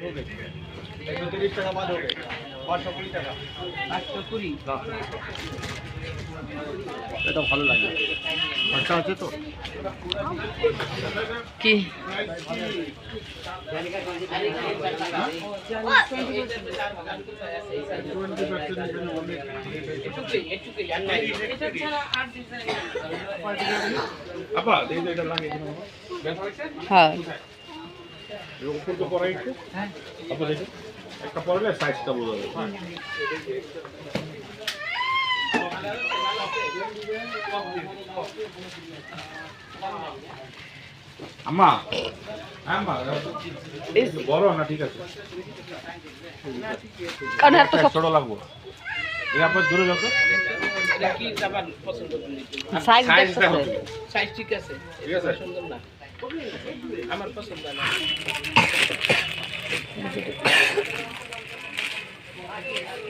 130 টাকা বাদ হবে 520 টাকা 520 এটা ভালো লাগে খরচা আছে তো কি আপা এই যে এটা লাগে হ্যাঁ উপর তো পরে একটু আপা দেখো একটা পরলে সাইজটা বোঝা যাবে আম্মা আম্মা বড় না ঠিক আছে ছোট লাগবো এই আপনার দূরে যত কি আবার পছন্দ করেন সাইজ সাইজ দেখো সাইজ ঠিক আছে ঠিক আছে সুন্দর না আমার পছন্দ না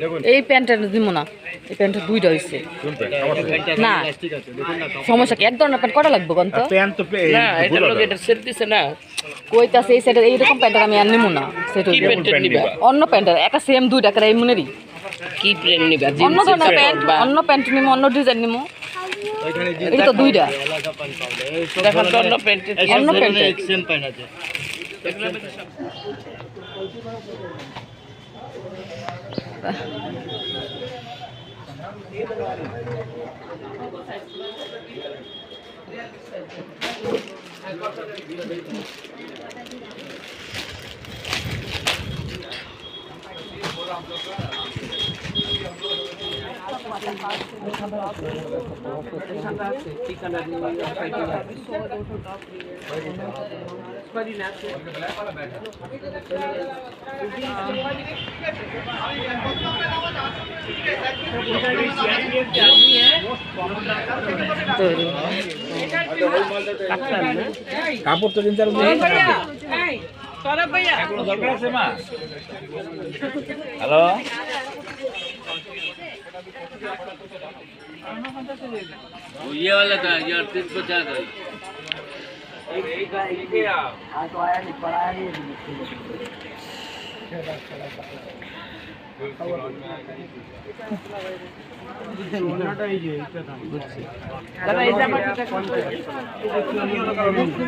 দেখুন এই প্যান্টটা দিব না এই প্যান্টটা দুইটা হইছে শুনতে না সমস্যা কি এক ধরনের প্যান্ট কটা লাগবে কোন তো প্যান্ট তো না এটা লোক এটা সেট দিছে না কইতাছে এই সেটের এইরকম প্যান্ট আমি আর নিব না সেটা কি প্যান্ট নিবা অন্য প্যান্টের একটা সেম দুইটা করে এই মনেরই কি প্যান্ট নিবা অন্য ধরনের প্যান্ট অন্য প্যান্ট নিমু অন্য ডিজাইন নিমু এটা তো দুইটা দেখো তো অন্য প্যান্ট অন্য প্যান্ট সেম প্যান্ট আছে কাপড় তো কিনতে দরকার আছে মা হ্যালো ये वाला था ये 3850 था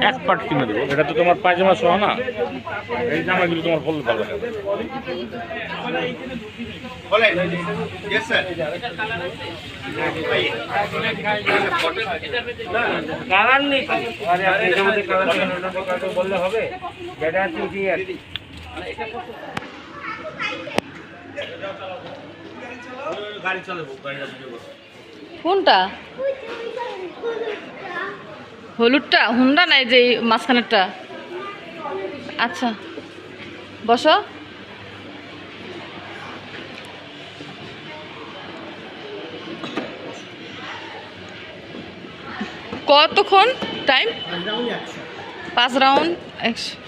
এক পাট কিনে দেবো এটা তো তোমার পায়জামা সহ না এই জামাগুলো তোমার বললে ভালো লাগে কালার নেই আরে আপনি এর মধ্যে কালার বললে হবে যেটা আছে কি গাড়ি চালাবো গাড়িটা কোনটা হলুদটা হুন্ডা নাই যে মাঝখানেরটা আচ্ছা বসো কতক্ষণ টাইম 5 রাউন্ড 100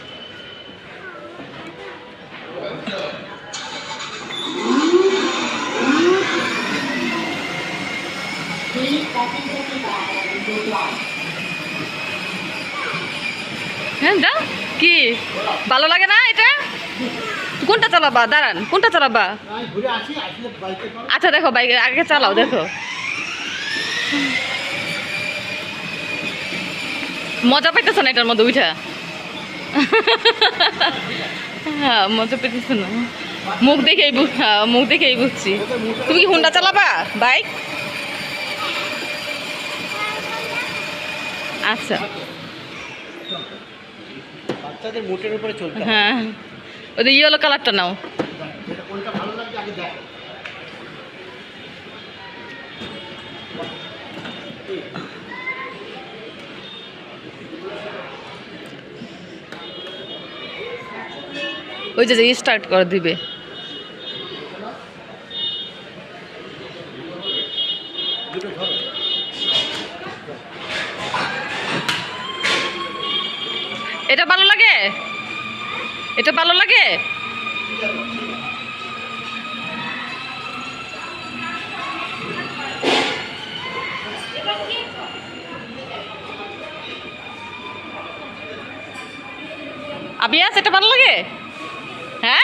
হ্যাঁ যা কি ভালো লাগে না এটা কোনটা চালাবা দাঁড়ান কোনটা চালাবা আচ্ছা দেখো বাইক আগে চালাও দেখো মজা পাইতেছ না এটার মধ্যে উঠা হ্যাঁ মজা পেতেছ না মুখ দেখেই বুঝছি তুমি কি হুন্ডা চালাবা বাইক আচ্ছা বাচ্চাদের মোটের উপরে চলতে হ্যাঁ ওই ইয়েলো কালারটা নাও ওই যে স্টার্ট করে দিবে এটা ভালো লাগে এটা ভালো লাগে আবিয়াস এটা ভালো লাগে হ্যাঁ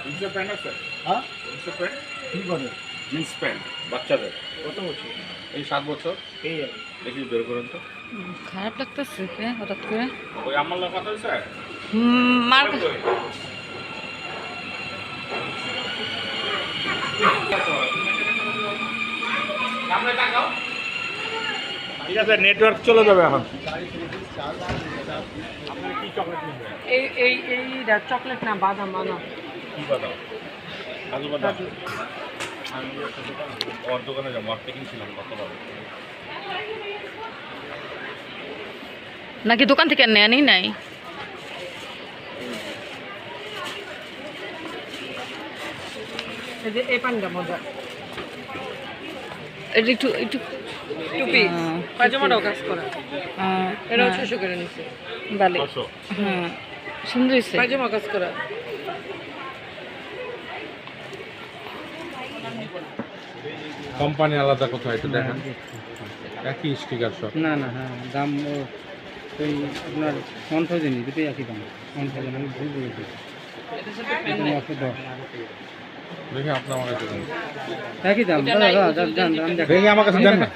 জিন্সের প্যান্ট আছে? হ্যাঁ জিন্সের প্যান্ট? কি করে জিন্স প্যান্ট বাচ্চাদের কত বছর এই 7 বছর। এই আর কি। দেখি বের করেন তো। খারাপ লাগতেছে হঠাৎ করে। ওই আমার লোক কথা হয়েছে? মার ঠিক আছে, নেটওয়ার্ক চলে যাবে এখন। আপনি কি চকলেট নেবেন? এইটা চকলেট না, বাদাম বাদাম। কি বাদাম? কাজু বাদাম। আমি ওর দোকানে যাবো, মার্কেটিং ছিলাম কতবার। নাকি দোকান থেকে নেয়া নেই নাই? এই পানটা মজা। এটা একটু একটু টুপি পাজামাটাও কাজ করা, এটাও 600 করে নিচ্ছে। ভালো। 500। হ্যাঁ সুন্দর হয়েছে। পাজামা কাজ করা। কোম্পানি আলাদা কোথায় একটু দেখেন। একই স্টিকার সব। না না হ্যাঁ দাম ওই আপনার 1000 দুটোই একই দাম 1000 আমি ভুল বলেছি এখানে 110 দেখি আপনি আমার কাছে দেন। একই দাম দাদা দাদা দাম দাম দেখেন দেখি আমার কাছে দেন না।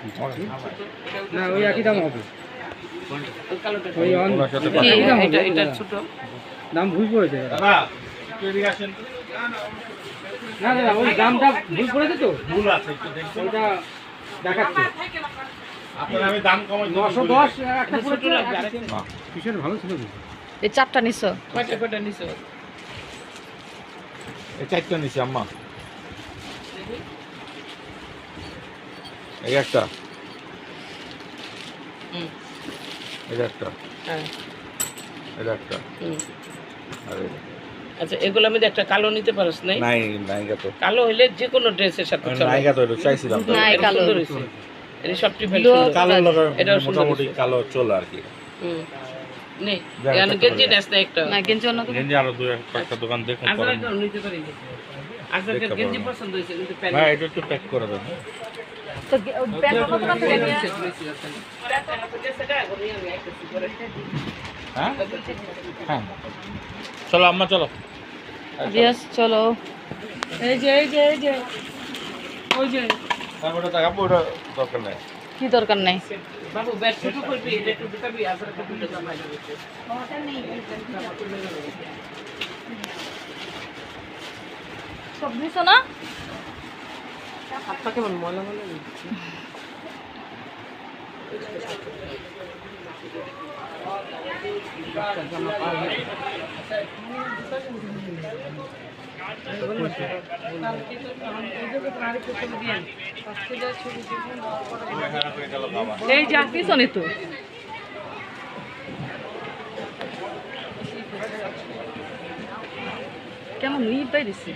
না ওই একই দাম হবে ওই ওনার সাথে কি? একই দাম হবে, এটা দাদা। ছোট। দাম ভুল করেছে দাদা। দাদা একটু এদিকে আসেন। না দাদা ওই দামটা ভুল করেছে তো ভুল আছে একটু দেখুন। ওইটা দেখাচ্ছে আপনার আমি দাম কমাই 910 একটা ছোট পড়েছে লাগবে, আরেকটা। কিসের ভালো ছিল তো এই চারটা নিছো? কয়টা নিছো? এই চারটা নিছি আম্মা। এই একটা, এই একটা, হ্যাঁ। এই একটা, আর এই আচ্ছা, এগুলো আমি একটা কালো নিতে পারস নাই? নাই নাইগা তো। কালো হইলে যে কোনো ড্রেসের সাথে চলে। নাইগা তো এটা চাইছিলাম তো। নাই, এটা কালো। সুন্দর হইছে। এটা সবটি ফেল Blue- সুন্দর। কালো লাগা এটাও সুন্দর মোটামুটি হয়েছে। কালো চলে আর কি। নেই, যাক, এখানে একটা গেঞ্জি করে নেস না একটা। না গেঞ্জি অন্য দোকান। গেঞ্জি আরো দুই একটা দোকান দেখুন আসলে করেন। তো নিতে পারি। আসলে দেখতে গেঞ্জি পারবো। পছন্দ হয়েছে কিন্তু প্যান্ট ভাই এটা একটু প্যাক করে দেন। তো প্যান্ট অন্য দোকান থেকে নিয়ে হ্যাঁ হ্যাঁ চলো আম্মা চলো। রিয়াজ চলো। এই যে ওই যে তারপরে টাকা ওটা দরকার নাই। কি দরকার নাই? বাবু ব্যাগ ছোট করবি, এটা একটু ঢুকাবি, আসলে একটু ঢুকে যাবে। সব নিছো না? হাতটা কেমন ময়লা ময়লা লাগছে। এই যা পিছনে তো কেমন নিয়ে পাইছি।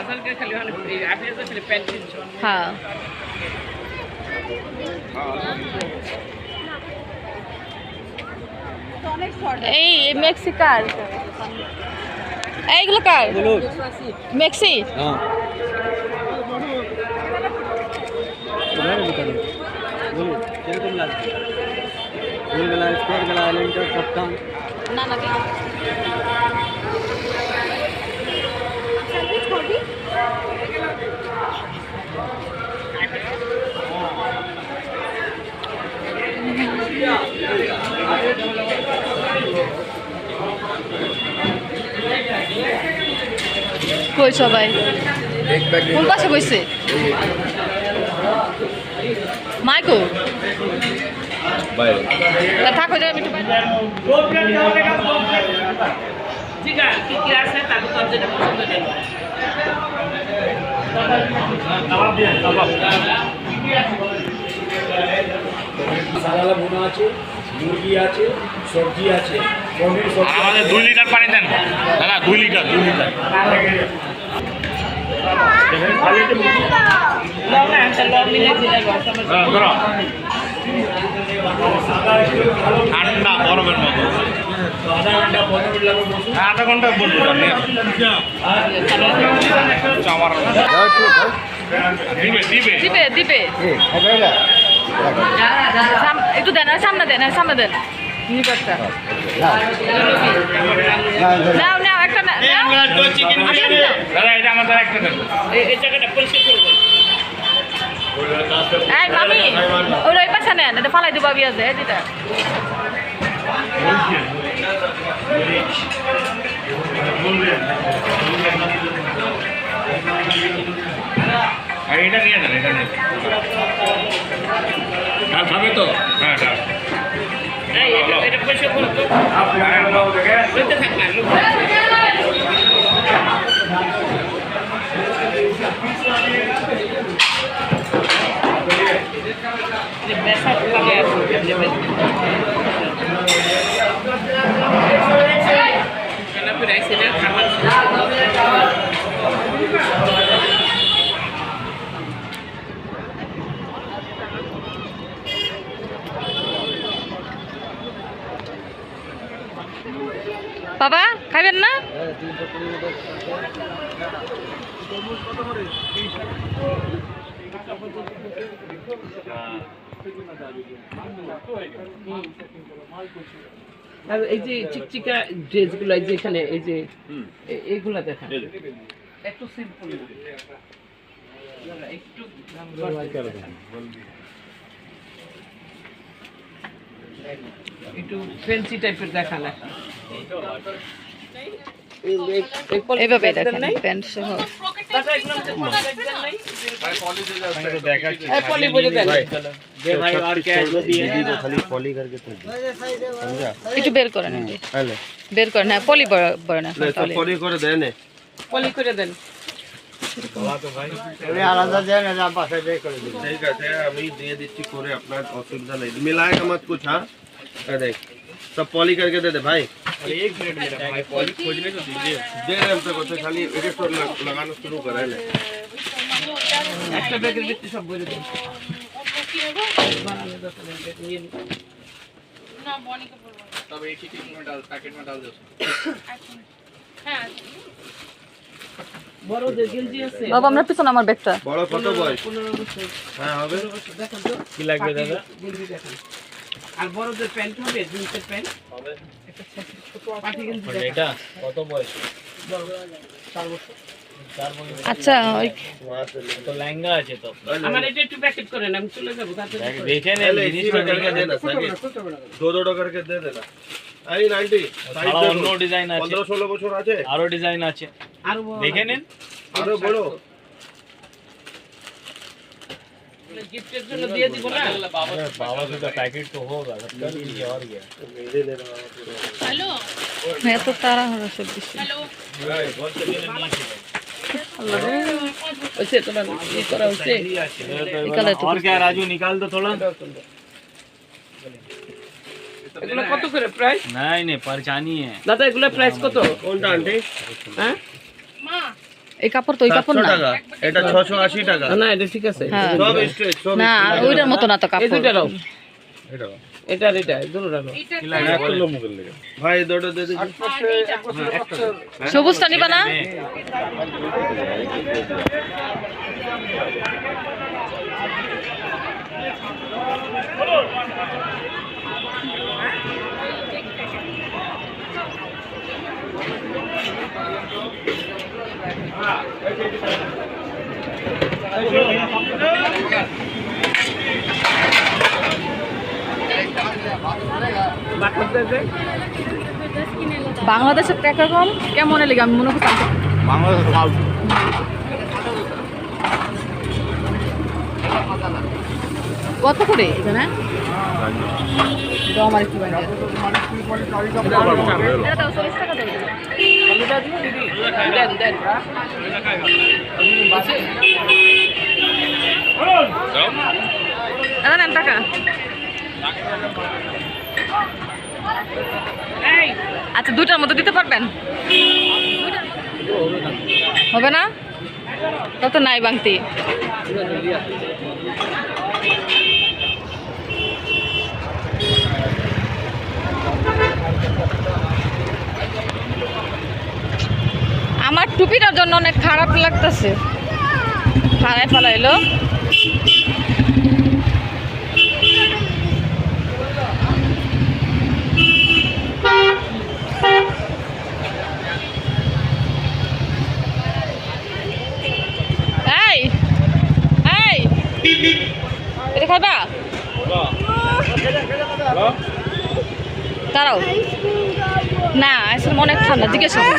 আসলকে খালি মানে আপনি তো খালি প্যান্ট কিনছো। হ্যাঁ এই মেক্সিকার এইগুলো কার? মেক্সি। হ্যাঁ বলুন কিরকম লাগছে ফুল গলা স্কোয়ার গলা আইল্যান্ডার সবটাম না না কই সবাই কোন পাশে বসছে? মাইকো বাইরে থাকো যাবে একটু বাইরে। ঠিক আছে, কি কি আছে তাকে তো যেটা পছন্দ নেই। সালালা বোনা আছে মুরগি আছে সবজি আছে পনির সবজি আমাদের 2 লিটার পানি দেন দাদা। 2 লিটার লং মিলে দিলে ধরো ঠান্ডা গরমের মতো। আধা ঘন্টা বলবো আমার দিবে দিবে দিবে দিবে একটু দেন আর সামনে দেন সামনে দেন নিপাতটা নাও নাও একটা নাও দাদা এটা আমার দ্বারা একটা দেন। এই জায়গাটা পরিষ্কার করবো। এই মামি ওই পাশে নেন এটা ফালাই দিবা বিয়া যায় দিটা আর এটা নিয়ে যান, এটা নিয়ে ডাল খাবে তো? হ্যাঁ ডাল। এটা পরিষ্কার করো তো। লইতে থাক না, লইতে থাক। যে বেসা লাগে আছে, যে বেসা। কেন প্রাইস এটা খাবার বাবা খাবেন না আর এই যে চিকচিকা ড্রেসগুলো এই যে এখানে এই যে এইগুলা দেখা একটু সিম্পল একটু একটু ফ্যান্সি টাইপের দেখা না এইভাবে দেখেন প্যান্ট সহ পলি বলে দেন একটু বের করেন বের করেন হ্যাঁ পলি বড় না পলি করে দেন পলি করে দেন ঠিক আছে আমি দিয়ে দিচ্ছি করে আপনার অসুবিধা নেই मिलाएगा मत कुछ हाँ देख सब पॉली करके दे दे भाई एक मिनट मेरा भाई पॉली खोजने तो दीजिए दे रहे हम तक तो खाली एक एक लगाना शुरू करा है একটা ব্যাগের ভিতরে সব বলে দেন तब एक ही टीम में डाल पैकेट में डाल दो বড় যে গেঞ্জি আছে বাবা আমরা পিছনে আমার ব্যাগটা বড় কত বয়স 15 বছর হ্যাঁ হবে দেখেন তো কি লাগবে দাদা গেঞ্জি দেখেন আর বড়দের প্যান্ট হবে জিন্সের প্যান্ট হবে একটা ছোট পাটি গেঞ্জি এটা কত বয়স 4 বছর আচ্ছা ওই तो लहंगा আছে তো আমার এটা একটু প্যাকেট করেন আমি চলে যাব তাতে দেখে নেন জিনিসটা দেখে दे देना दो दो करके दे देना आई 90 ছাড়া অন্য ডিজাইন আছে 15 16 বছর আছে আরো ডিজাইন আছে আর দেখে নেন আরো বড় गिफ्टेर জন্য দিয়ে দিব না बाबा से तो पैकेट तो होगा कर दीजिए और क्या मेरे ले रहा হ্যালো এত তারা হলো সব কিছু হ্যালো बहुत चलिए नहीं ওইসে তোমার ই করা হচ্ছে निकाले तो और क्या राजू निकाल दो थोड़ा এগুলো কত করে প্রাইস नहीं नहीं परेशानी है দাদা এগুলো প্রাইস কত কোনটা আন্টি হ্যাঁ এই কাপড় তো ওই কাপড় 700 না টাকা এটা 680 টাকা না এটা ঠিক আছে হ্যাঁ সব স্ট্রেট সব না ওইটার মতো না তো এই কাপড় দুইটা রাও এটা এটা আর এটা দুটো রাও ভাই দুটো দে দিন সবুজটা নিবা না বাংলাদেশের টাকা কম কেমন লেগে আমি মনে করছি কত করে এখানে দাও আমার একটু বাইরে এটা দাও 40 টাকা দাও আলুটা দিও দিদি দেন দেন দাদা নেন টাকা এই আচ্ছা দুইটার মধ্যে দিতে পারবেন হবে না তত নাই বাংতি আমার টুপিটার জন্য অনেক খারাপ লাগতেছে, ফালাই ফালাইলো। এই এই এটা খাইবা? দাঁড়াও না, আইসক্রিম অনেক ঠান্ডা, জিজ্ঞেস করো।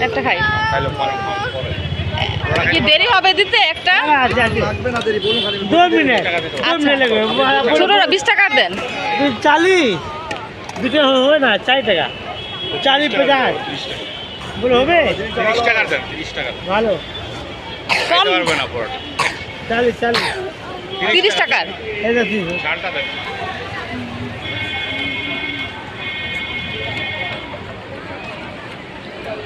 একটা খাই, কি দেরি হবে দিতে একটা? ছোটরা 20 টাকা দেন। 40 দুটো হবে না, 4 টাকা 40 50 বলে হবে। 30 টাকা দেন, 30 টাকা ভালো খেতে পারবে না পরোটা। 40 30 টাকার এটা ঠিক চালটা দেন।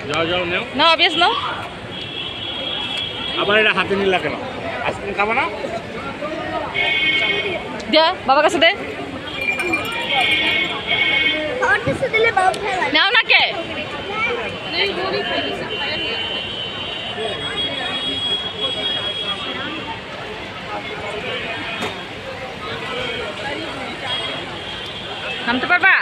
যাও যাও নেও। না অবভিয়াস নাও। আবার এটা হাতে নিলা কেন? আইসক্রিম খাবো না? দে বাবার কাছে দে। নাও না কে? নামতে পারবা?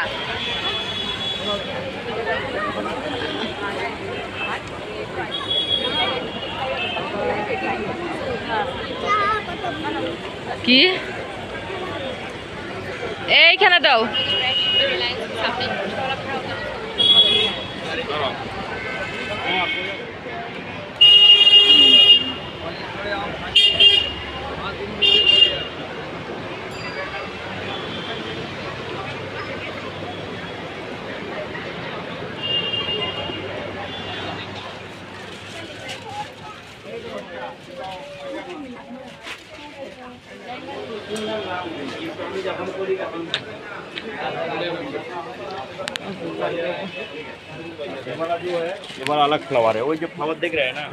কি এইখানে দাও। ये वाला अलग फ्लावर है, वो जो फ्लावर देख रहे हैं ना।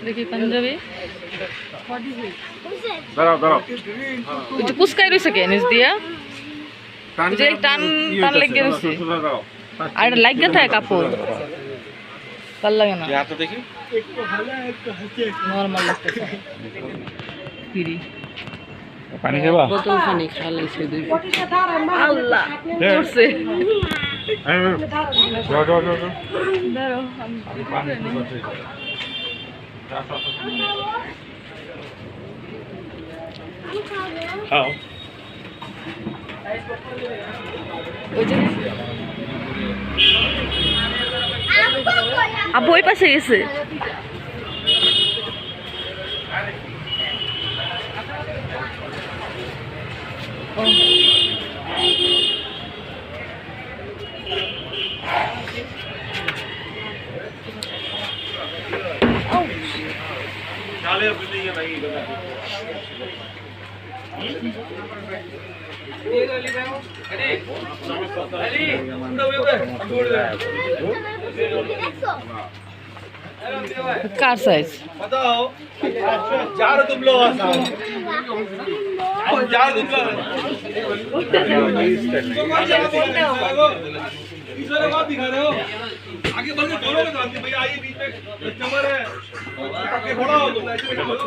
দেখি পাঞ্জাবি দাঁড়াও দাঁড়াও, ওই যে কুচকাই রয়েছে কে নিচ দিয়া, ওই যে টান টান লেগে রয়েছে। দাঁড়াও। আর এটা লাগিয়ে থাকে কাপড়, ভাল লাগে না, হাতে দেখি নর্মাল লাগতেছে। ফিরি পানি খাবা? বোতল পানি খালাইছে দুই আল্লাহ করছে। যাও যাও যাও যাও। দাঁড়াও আমি খাও। ওই যে আব্বু ওই পাশে গেছে। कार साइज बताओ चार तुम लोग चार तुम बात दिखा रहे हो, आगे बंद करोगे तो आगे भैया आइए, बीच में कस्टमर है, आगे खड़ा हो तुम, ऐसे बोलो।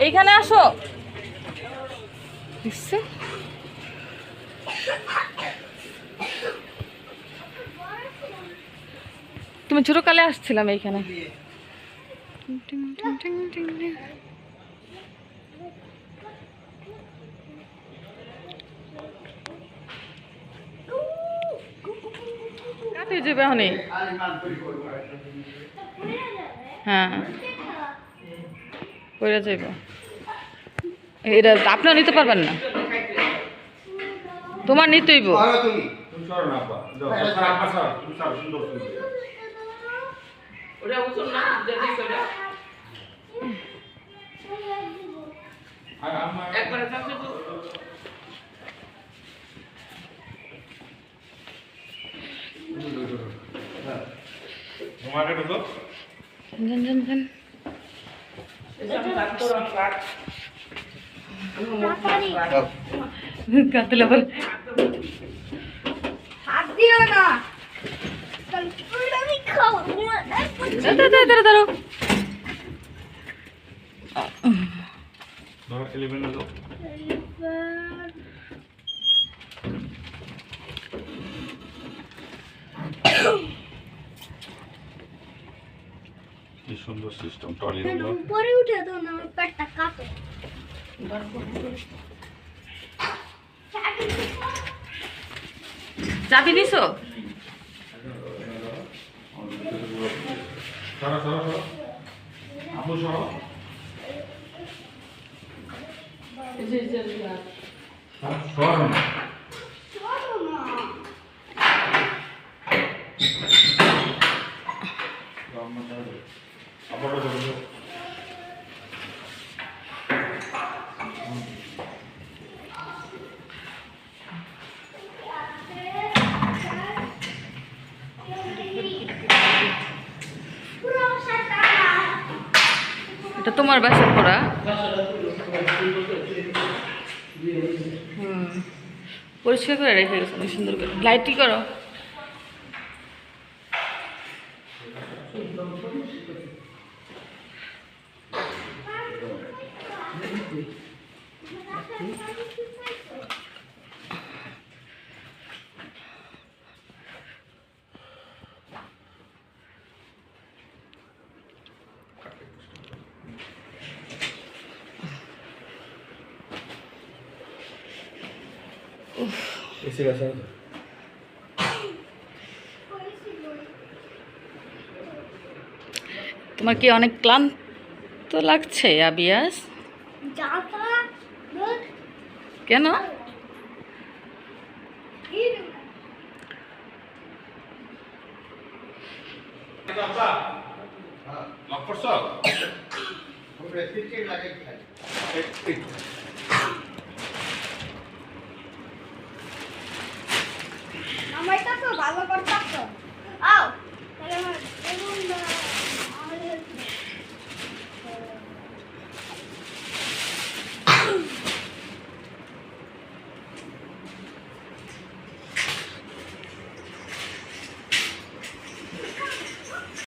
এইখানে আসো। তুমি ছোটকালে আসছিলাম এইখানে। কাতে যাবে হনে? হ্যাঁ কইরা যাইব। এটা আপনারা নিতে পারবেন না। তোমার নিতেইব তুমি সরো না আপা যাও আপা সর তুমি সর সুন্দর সুন্দর ওটা উঠুন না যদি করে একবার কাছে তোমাকে ঢুকো জান জান জান কাতলা বল হাত দিও না আমি খাবো দাঁড়াও ধরো 11 হলো কি সুন্দর সিস্টেম টলি হলো উপরে উঠে দাও না আমার পেটটা কাঁপে চাবি নিছো সরো সরো সরো আপু সরো সরো না আপাতত ধরো এটা তোমার বাসা পড়া পরিষ্কার করে রেখে গেছো অনেক সুন্দর করে লাইটই করো এসে গেছে তোমার কি অনেক ক্লান্ত লাগছে আবিয়াস জাতা লোক কেন লক করছ আমার তো ভালো করতে